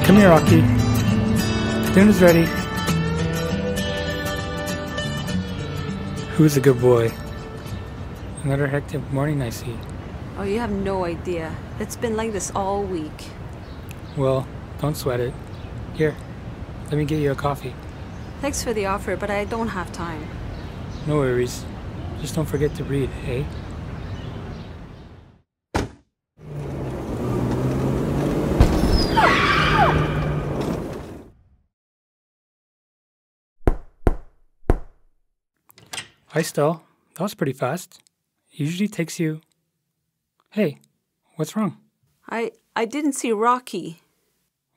Come here, Rocky. Dinner's ready. Who's a good boy? Another hectic morning, I see. Oh, you have no idea. It's been like this all week. Well, don't sweat it. Here, let me get you a coffee. Thanks for the offer, but I don't have time. No worries. Just don't forget to breathe, eh? Hi, Stell. That was pretty fast. It usually takes you... Hey, what's wrong? I didn't see Rocky.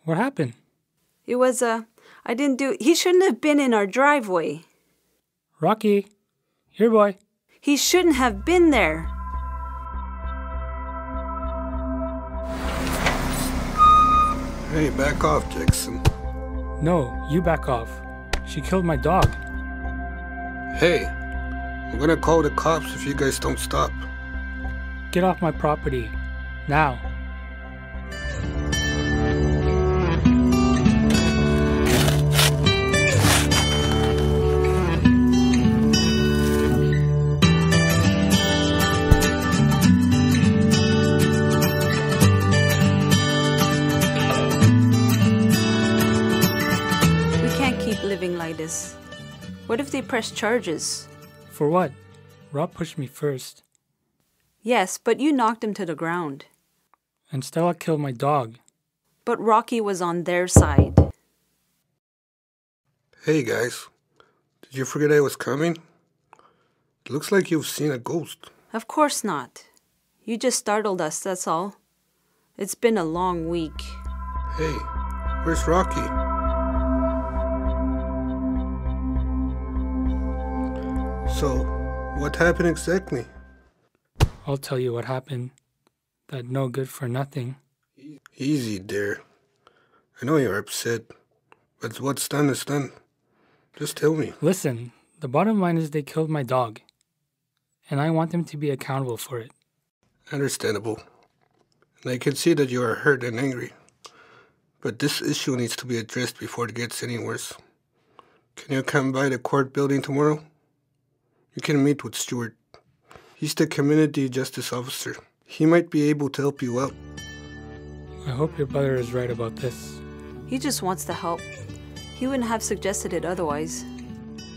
What happened? It was, I didn't do... He shouldn't have been in our driveway. Rocky, here, boy. He shouldn't have been there. Hey, back off, Jackson. No, you back off. She killed my dog. Hey, I'm gonna call the cops if you guys don't stop. Get off my property. Now. We can't keep living like this. What if they press charges? For what? Rob pushed me first. Yes, but you knocked him to the ground. And Stella killed my dog. But Rocky was on their side. Hey, guys. Did you forget I was coming? It looks like you've seen a ghost. Of course not. You just startled us, that's all. It's been a long week. Hey, where's Rocky? So, what happened exactly? I'll tell you what happened. That no good for nothing. Easy there. I know you're upset, but what's done is done. Just tell me. Listen, the bottom line is they killed my dog. And I want them to be accountable for it. Understandable. And I can see that you are hurt and angry. But this issue needs to be addressed before it gets any worse. Can you come by the court building tomorrow? You can meet with Stuart. He's the community justice officer. He might be able to help you out. I hope your brother is right about this. He just wants to help. He wouldn't have suggested it otherwise.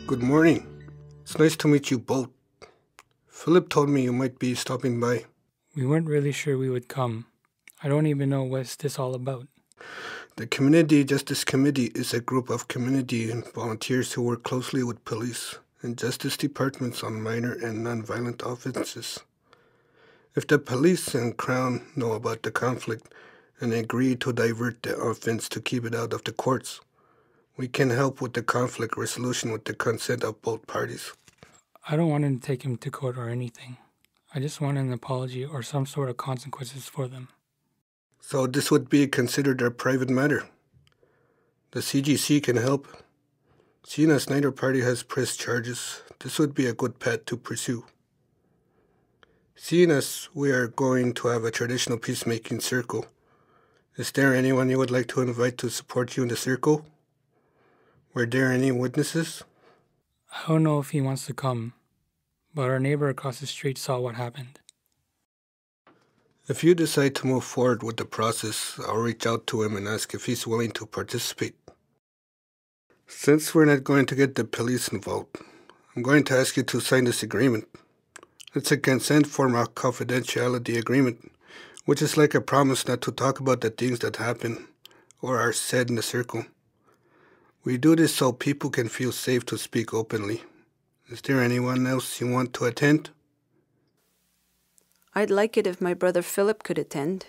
Good morning. It's nice to meet you both. Philip told me you might be stopping by. We weren't really sure we would come. I don't even know what's this all about. The Community Justice Committee is a group of community and volunteers who work closely with police and justice departments on minor and non-violent offenses. If the police and Crown know about the conflict and agree to divert the offense to keep it out of the courts, we can help with the conflict resolution with the consent of both parties. I don't want to take him to court or anything. I just want an apology or some sort of consequences for them. So this would be considered a private matter. The CGC can help. Seeing as neither party has pressed charges, this would be a good path to pursue. Seeing as we are going to have a traditional peacemaking circle, is there anyone you would like to invite to support you in the circle? Were there any witnesses? I don't know if he wants to come, but our neighbor across the street saw what happened. If you decide to move forward with the process, I'll reach out to him and ask if he's willing to participate. Since we're not going to get the police involved, I'm going to ask you to sign this agreement. It's a consent form of confidentiality agreement, which is like a promise not to talk about the things that happen or are said in the circle. We do this so people can feel safe to speak openly. Is there anyone else you want to attend? I'd like it if my brother Philip could attend.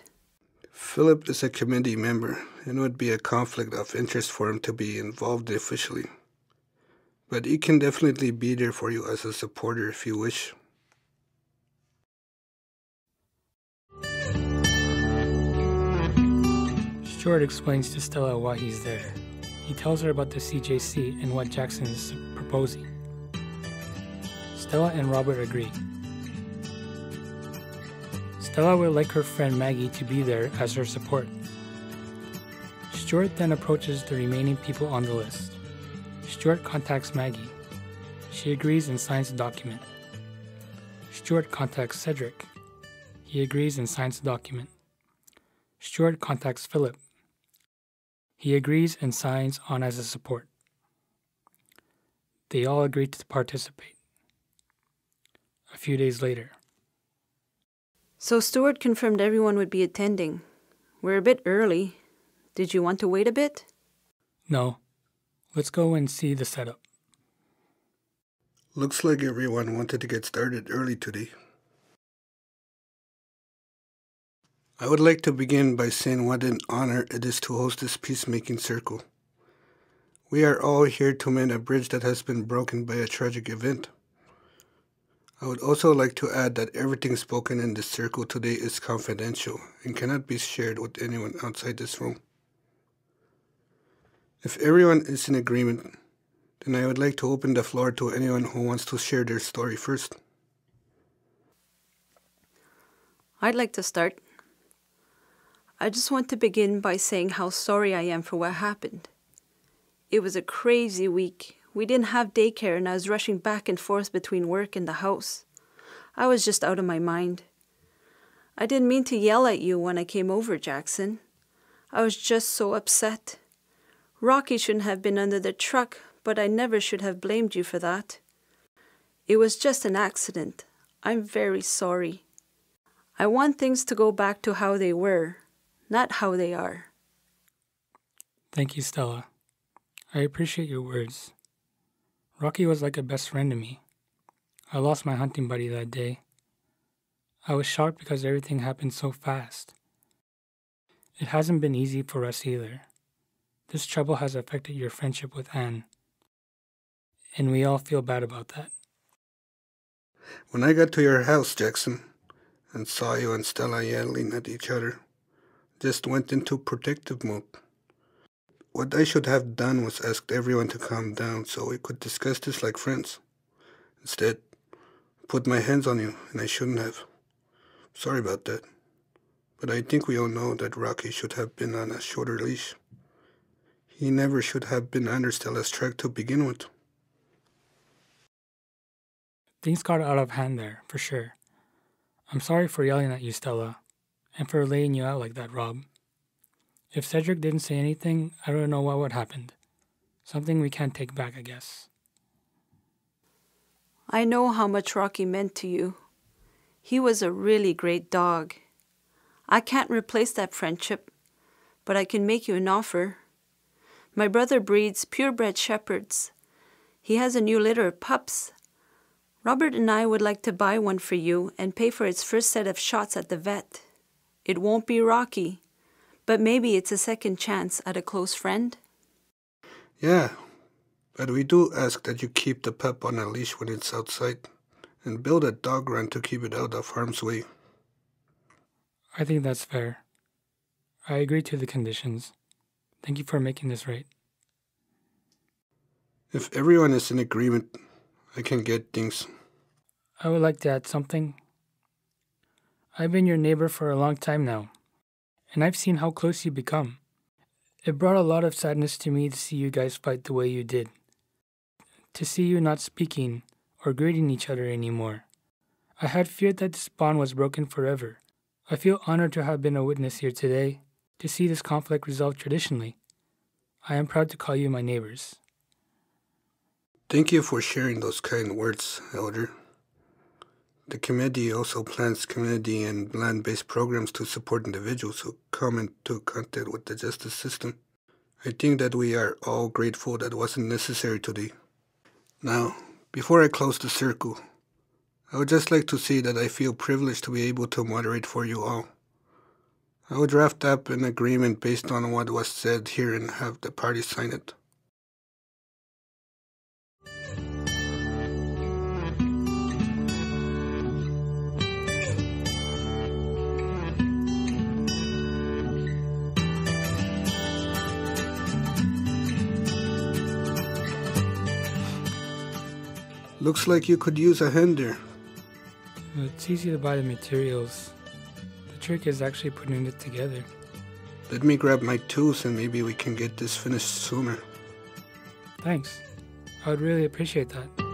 Philip is a committee member, and it would be a conflict of interest for him to be involved officially. But he can definitely be there for you as a supporter if you wish. Stuart explains to Stella why he's there. He tells her about the CJC and what Jackson is proposing. Stella and Robert agree. Stella would like her friend Maggie to be there as her support. Stuart then approaches the remaining people on the list. Stuart contacts Maggie. She agrees and signs the document. Stuart contacts Cedric. He agrees and signs the document. Stuart contacts Philip. He agrees and signs on as a support. They all agree to participate. A few days later. So Stuart confirmed everyone would be attending. We're a bit early. Did you want to wait a bit? No. Let's go and see the setup. Looks like everyone wanted to get started early today. I would like to begin by saying what an honor it is to host this peacemaking circle. We are all here to mend a bridge that has been broken by a tragic event. I would also like to add that everything spoken in this circle today is confidential and cannot be shared with anyone outside this room. If everyone is in agreement, then I would like to open the floor to anyone who wants to share their story first. I'd like to start. I just want to begin by saying how sorry I am for what happened. It was a crazy week. We didn't have daycare and I was rushing back and forth between work and the house. I was just out of my mind. I didn't mean to yell at you when I came over, Jackson. I was just so upset. Rocky shouldn't have been under the truck, but I never should have blamed you for that. It was just an accident. I'm very sorry. I want things to go back to how they were, not how they are. Thank you, Stella. I appreciate your words. Rocky was like a best friend to me. I lost my hunting buddy that day. I was shocked because everything happened so fast. It hasn't been easy for us either. This trouble has affected your friendship with Anne, and we all feel bad about that. When I got to your house, Jackson, and saw you and Stella yelling at each other, just went into protective mode. What I should have done was asked everyone to calm down so we could discuss this like friends. Instead, put my hands on you, and I shouldn't have. Sorry about that. But I think we all know that Rocky should have been on a shorter leash. He never should have been under Stella's track to begin with. Things got out of hand there, for sure. I'm sorry for yelling at you, Stella, and for laying you out like that, Rob. If Cedric didn't say anything, I don't know what would have happened. Something we can't take back, I guess. I know how much Rocky meant to you. He was a really great dog. I can't replace that friendship, but I can make you an offer. My brother breeds purebred shepherds. He has a new litter of pups. Robert and I would like to buy one for you and pay for its first set of shots at the vet. It won't be Rocky, but maybe it's a second chance at a close friend. Yeah, but we do ask that you keep the pup on a leash when it's outside and build a dog run to keep it out of harm's way. I think that's fair. I agree to the conditions. Thank you for making this right. If everyone is in agreement, I can get things. I would like to add something. I've been your neighbor for a long time now, and I've seen how close you become. It brought a lot of sadness to me to see you guys fight the way you did. To see you not speaking or greeting each other anymore. I had feared that this bond was broken forever. I feel honored to have been a witness here today, to see this conflict resolved traditionally. I am proud to call you my neighbors. Thank you for sharing those kind words, Elder. The committee also plans community and land-based programs to support individuals who come into contact with the justice system. I think that we are all grateful that wasn't necessary today. Now, before I close the circle, I would just like to say that I feel privileged to be able to moderate for you all. I will draft up an agreement based on what was said here and have the parties sign it. Looks like you could use a hand there. It's easy to buy the materials. The trick is actually putting it together. Let me grab my tools and maybe we can get this finished sooner. Thanks. I would really appreciate that.